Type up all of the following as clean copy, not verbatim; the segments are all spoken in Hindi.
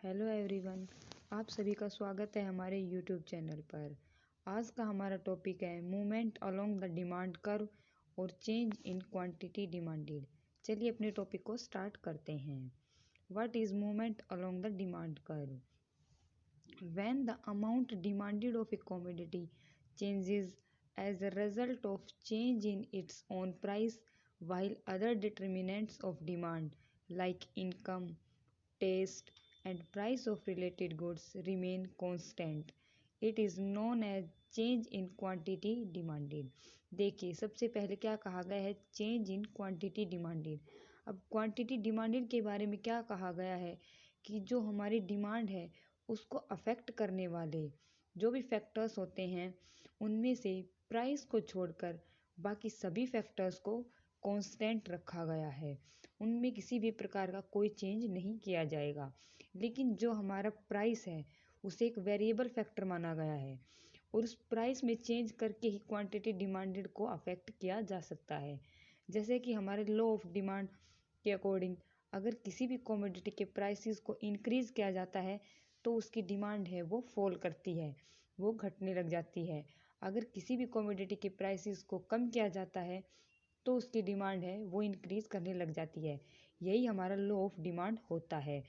हेलो एवरीवन, आप सभी का स्वागत है हमारे यूट्यूब चैनल पर। आज का हमारा टॉपिक है movement along the demand curve और चेंज इन क्वांटिटी डिमांडेड। चलिए अपने टॉपिक को स्टार्ट करते हैं। What is movement along the demand curve? When the amount demanded of a commodity changes as a result of change in its own price while other determinants of demand like income, taste, and price of related goods remain constant. It is known as change in quantity demanded. देखिए सबसे पहले क्या कहा गया है, चेंज इन क्वांटिटी डिमांडेड। अब क्वांटिटी डिमांडेड के बारे में क्या कहा गया है कि जो हमारी डिमांड है उसको अफेक्ट करने वाले जो भी फैक्टर्स होते हैं उनमें से प्राइस को छोड़कर बाकी सभी फैक्टर्स को कांस्टेंट रखा गया है। उनमें किसी भी प्रकार का कोई चेंज नहीं किया जाएगा। लेकिन जो हमारा प्राइस है उसे एक वेरिएबल फैक्टर माना गया है और उस प्राइस में चेंज करके ही क्वांटिटी डिमांडेड को अफेक्ट किया जा सकता है। जैसे कि हमारे लॉ ऑफ डिमांड के अकॉर्डिंग अगर किसी भी कमोडिटी के प्राइसेस को इंक्रीज किया जाता है तो उसकी डिमांड है वो फॉल करती है, वो घटने लग जाती है। अगर किसी भी कमोडिटी के प्राइसेस को कम किया जाता है तो उसकी डिमांड है वो इंक्रीज करने लग जाती है। यही हमारा लॉ ऑफ डिमांड होता है।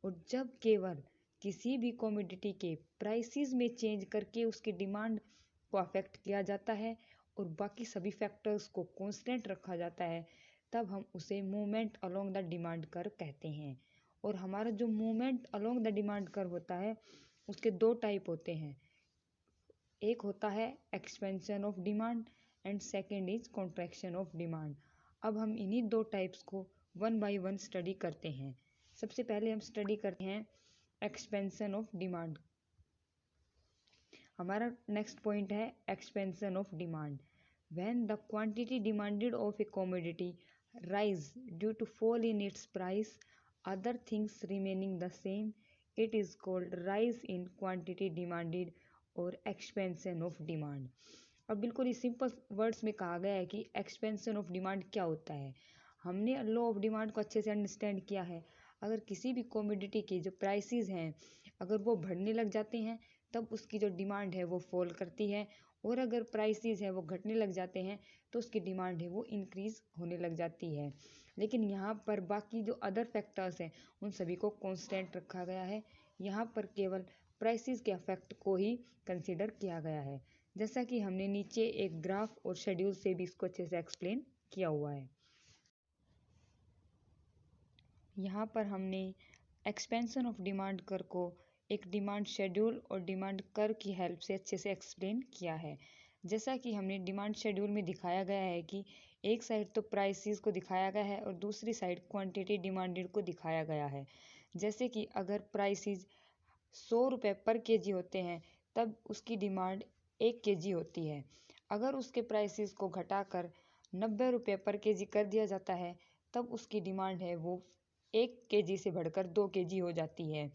और जब केवल किसी भी कमोडिटी के प्राइसेस में चेंज करके उसकी डिमांड को अफेक्ट किया जाता है और बाकी सभी फैक्टर्स को कांस्टेंट रखा जाता है तब हम उसे movement along the demand curve कहते हैं। और हमारा जो movement along the demand curve होता है उसके दो टाइप होते हैं। एक होता है expansion of demand and second is contraction of demand. अब हम इन्हीं दो टाइप्स को वन बाय वन स्टडी करते हैं। सबसे पहले हम स्टडी करते हैं एक्सपेंशन ऑफ डिमांड। हमारा नेक्स्ट पॉइंट है expansion of demand. When the quantity demanded of a commodity rise due to fall in its price other things remaining the same, it is called rise in quantity demanded और एक्सपेंशन ऑफ डिमांड। अब बिल्कुल ही सिंपल वर्ड्स में कहा गया है कि एक्सपेंशन ऑफ डिमांड क्या होता है। हमने लॉ ऑफ डिमांड को अच्छे से अंडरस्टैंड किया है। अगर किसी भी कमोडिटी के जो प्राइसेस हैं अगर वो बढ़ने लग जाते हैं तब उसकी जो डिमांड है वो फॉल करती है और अगर प्राइसेस है वो घटने लग जाते हैं तो उसकी डिमांड है वो इंक्रीज होने लग जाती है। लेकिन यहाँ पर बाकी जो अदर फैक्टर्स हैं उन सभी को कांस्टेंट रखा गया है। यहाँ पर केवल प्राइसेस के इफेक्ट को ही कंसिडर किया गया है। जैसा कि हमने नीचे एक ग्राफ और शेड्यूल से भी इसको अच्छे से एक्सप्लेन किया हुआ है। यहाँ पर हमने एक्सपेंशन ऑफ डिमांड कर्व को एक डिमांड शेड्यूल और डिमांड कर्व की हेल्प से अच्छे से एक्सप्लेन किया है। जैसा कि हमने डिमांड शेड्यूल में दिखाया गया है कि एक साइड तो प्राइसेस को दिखाया गया है और दूसरी साइड क्वांटिटी डिमांडेड को दिखाया गया है। जैसे कि अगर प्राइसेस 100 रुपये पर केजी होते हैं तब उसकी डिमांड 1 केजी होती है। अगर उसके प्राइसेस को घटाकर 90 रुपये पर केजी कर दिया जाता है तब उसकी डिमांड है वो 1 केजी से बढ़कर 2 केजी हो जाती है।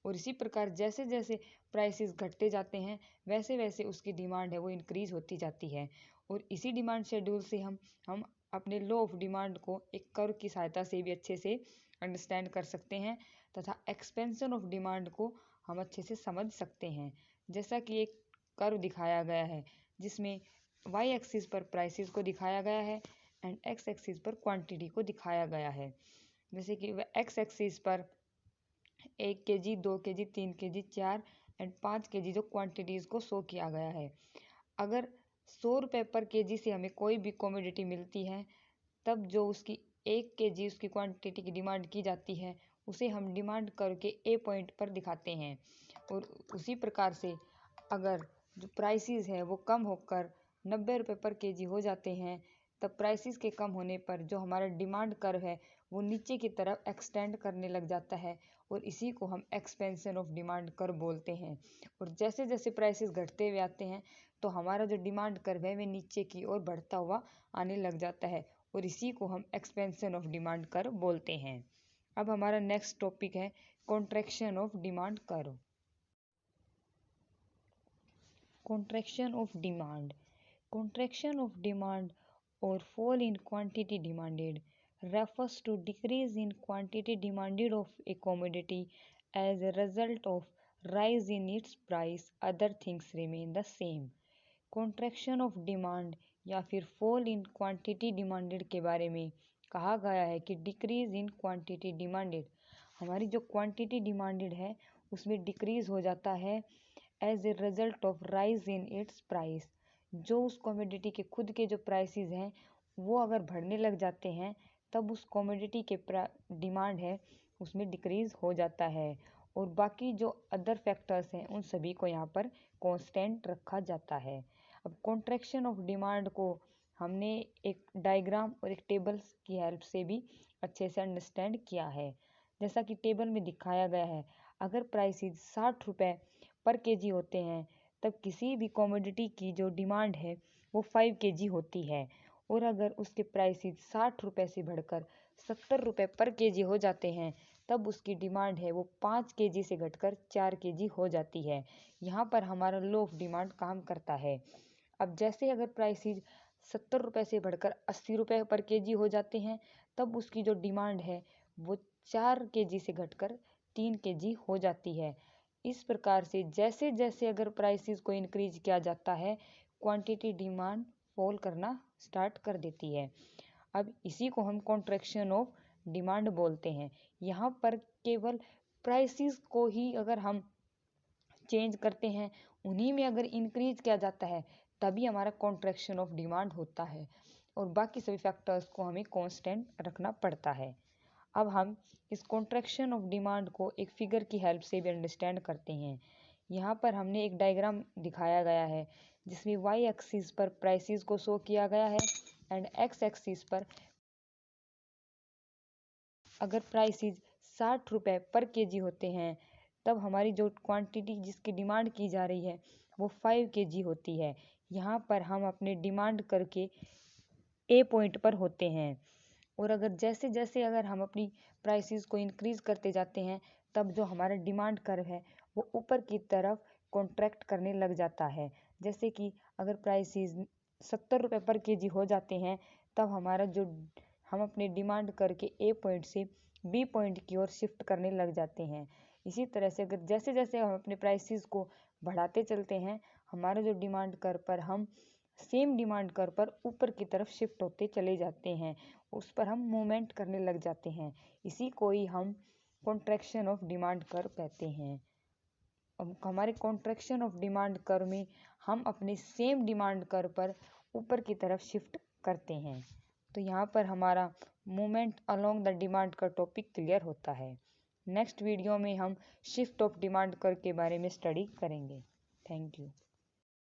और इसी प्रकार जैसे जैसे प्राइसेस घटते जाते हैं वैसे वैसे उसकी डिमांड है वो इंक्रीज होती जाती है। और इसी डिमांड शेड्यूल से हम अपने लॉ ऑफ डिमांड को एक कर्व की सहायता से भी अच्छे से अंडरस्टैंड कर सकते हैं तथा एक्सपेंशन ऑफ डिमांड को हम अच्छे से समझ सकते हैं। जैसा कि एक कर्व दिखाया गया है जिसमें वाई एक्सिस पर प्राइसेस को दिखाया गया है एंड एक्स एक्सिस पर क्वांटिटी को दिखाया गया है। जैसे कि एक्स एक्सिस पर 1 KG, 2 KG, 3 KG, 4 and 5 KG जो क्वांटिटीज़ को शो किया गया है। अगर 100 रुपये पर केजी से हमें कोई भी कमोडिटी मिलती है तब जो उसकी 1 केजी उसकी क्वांटिटी की डिमांड की जाती है उसे हम डिमांड करके ए पॉइंट पर दिखाते हैं। और उसी प्रकार से अगर जो प्राइसेस है वो कम होकर 90 रुपये पर केजी हो जाते हैं तब प्राइसेस के कम होने पर जो हमारा डिमांड कर्व है वो नीचे की तरफ एक्सटेंड करने लग जाता है और इसी को हम एक्सपेंशन ऑफ डिमांड कर्व बोलते हैं। और जैसे जैसे प्राइसेस घटते हुए आते हैं तो हमारा जो डिमांड कर्व है वह नीचे की ओर बढ़ता हुआ आने लग जाता है और इसी को हम एक्सपेंशन ऑफ डिमांड कर्व बोलते हैं। अब हमारा नेक्स्ट टॉपिक है contraction of demand curve. Contraction of demand. Contraction of demand or fall in quantity demanded refers to decrease in quantity demanded of a commodity as a result of rise in its price, other things remain the same. Contraction of demand या फिर फॉल इन क्वांटिटी डिमांडेड के बारे में कहा गया है कि डिक्रीज इन क्वांटिटी डिमांडेड, हमारी जो क्वांटिटी डिमांडेड है उसमें डिक्रीज हो जाता है as a result of rise in its price. जो उस कमोडिटी के खुद के जो प्राइसेस हैं वो अगर बढ़ने लग जाते हैं तब उस कमोडिटी के डिमांड है उसमें डिक्रीज हो जाता है, और बाकी जो अदर फैक्टर्स हैं उन सभी को यहाँ पर कांस्टेंट रखा जाता है। अब कॉन्ट्रैक्शन ऑफ डिमांड को हमने एक डायग्राम और एक टेबल्स की हेल्प से भी अच्छे से अंडरस्टैंड किया है। जैसा कि टेबल में दिखाया गया है, अगर प्राइसेस 60 रुपये पर केजी होते हैं तब किसी भी कमोडिटी की जो डिमांड है वो 5 केजी होती है, और अगर उसके प्राइसेस 60 रुपये से बढ़कर 70 रुपये पर केजी हो जाते हैं तब उसकी डिमांड है वो 5 केजी से घटकर 4 केजी हो जाती है। यहाँ पर हमारा लॉ ऑफ डिमांड काम करता है। अब जैसे अगर प्राइसेस 70 रुपये से बढ़कर 80 रुपये पर केजी हो जाते हैं तब उसकी जो डिमांड है वो 4 केजी से घटकर 3 केजी हो जाती है। इस प्रकार से जैसे जैसे अगर प्राइसेस को इंक्रीज किया जाता है क्वांटिटी डिमांड फॉल करना स्टार्ट कर देती है। अब इसी को हम कॉन्ट्रैक्शन ऑफ डिमांड बोलते हैं। यहाँ पर केवल प्राइसेस को ही अगर हम चेंज करते हैं, उन्हीं में अगर इंक्रीज किया जाता है तभी हमारा कॉन्ट्रैक्शन ऑफ डिमांड होता है, और बाकी सभी फैक्टर्स को हमें कांस्टेंट रखना पड़ता है। अब हम इस कॉन्ट्रैक्शन ऑफ डिमांड को एक फिगर की हेल्प से भी अंडरस्टैंड करते हैं। यहाँ पर हमने एक डायग्राम दिखाया गया है जिसमें वाई एक्सिस पर प्राइसेस को शो किया गया है एंड एक्स एक्सिस पर अगर प्राइसेस 60 रुपये पर केजी होते हैं तब हमारी जो क्वांटिटी जिसकी डिमांड की जा रही है वो 5 केजी होती है। यहाँ पर हम अपने डिमांड करके ए पॉइंट पर होते हैं, और अगर जैसे जैसे अगर हम अपनी प्राइसेस को इंक्रीज करते जाते हैं तब जो हमारा डिमांड कर्व है वो ऊपर की तरफ कॉन्ट्रैक्ट करने लग जाता है। जैसे कि अगर प्राइसेस 70 रुपये पर केजी हो जाते हैं तब हमारा जो हम अपने डिमांड करके ए पॉइंट से बी पॉइंट की ओर शिफ्ट करने लग जाते हैं। इसी तरह से अगर जैसे जैसे हम अपने प्राइसेस को बढ़ाते चलते हैं हमारा जो डिमांड कर पर हम सेम डिमांड कर पर ऊपर की तरफ शिफ्ट होते चले जाते हैं, उस पर हम मूवमेंट करने लग जाते हैं। इसी को ही हम कॉन्ट्रैक्शन ऑफ डिमांड कर कहते हैं। अब हमारे कॉन्ट्रैक्शन ऑफ डिमांड कर में हम अपने सेम डिमांड कर पर ऊपर की तरफ शिफ्ट करते हैं। तो यहाँ पर हमारा मूवमेंट अलोंग द डिमांड का टॉपिक क्लियर होता है। नेक्स्ट वीडियो में हम शिफ्ट ऑफ डिमांड कर के बारे में स्टडी करेंगे। Thank you.